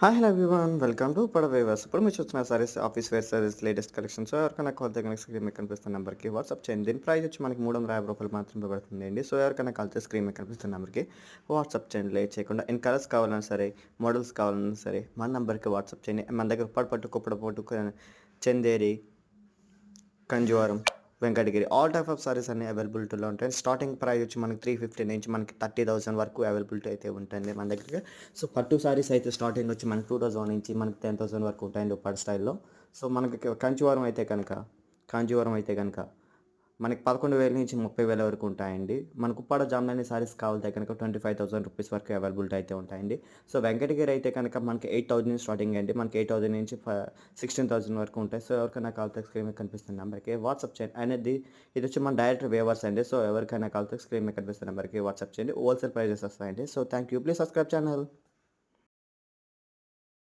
Hi hello everyone welcome to పడవేవర్స్. ఇప్పుడు మీరు చూస్తున్న sarees office wear sarees latest collections. ఎవరికైనా కాల్ దగ్గర స్క్రీన్ మీద కనిపిస్తున్న నెంబర్కి వాట్సాప్ చేయండి. దీని ప్రైస్ వచ్చి మనకి 350 రూపాయలు మాత్రమే పడుతుంది అండి. సో ఎవరికైనా కాల్ చేసి స్క్రీన్ మీద కనిపిస్తున్న నెంబర్కి వాట్సాప్ చేయండి. లేట్ చేయకుండా ఇన్ కలర్స్ కావాలన్నా సరే, మోడల్స్ కావాలన్నా సరే మన నెంబర్కి వాట్సాప్ చేయండి. మన దగ్గర పట్టు కుప్పడ పోటు Chanderi, Kanjeevaram, Venkatagiri all type of saris అన్ని అవైలబిలిటీలో ఉంటాయి. స్టార్టింగ్ ప్రైస్ వచ్చి మనకి 350 నుంచి మనకి 30,000 వరకు అవైలబిలిటీ అయితే ఉంటుంది మన దగ్గర. సో పట్టు సారీస్ అయితే స్టార్టింగ్ వచ్చి మనకి 2000 నుంచి మనకి 10,000 వరకు ఉంటాయండి పట్టు స్టైల్లో. సో మనకి కాంచీవరం అయితే కనుక మనకి 11,000 నుంచి 30,000 వరకు ఉంటాయండి. మనకు ఉప్పాడ జామ్దాని సారీస్ కావాలంటే కనుక 25,000 రూపీస్ వరకు అవైలబిలిటీ అయితే ఉంటాయండి. సో వెంకటగిరి అయితే కనుక మనకి 8,000 నుంచి స్టార్టింగ్ అండి. మనకి 8,000 నుంచి 16,000 వరకు ఉంటాయి. సో ఎవరికైనా కావాలంటే స్క్రీన్ మీద కనిపిస్తున్న నెంబర్కి వాట్సాప్ చేయండి. అనేది ఇది వచ్చి మన డైరెక్ట్ వేవర్స్ అండి. సో ఎవరికైనా కావాలంటే స్క్రీన్ మీద కనిపిస్తున్న నెంబర్కి వాట్సాప్ చేయండి. హోల్సేల్ ప్రైజెస్ వస్తాయండి. So thank you. Please subscribe channel.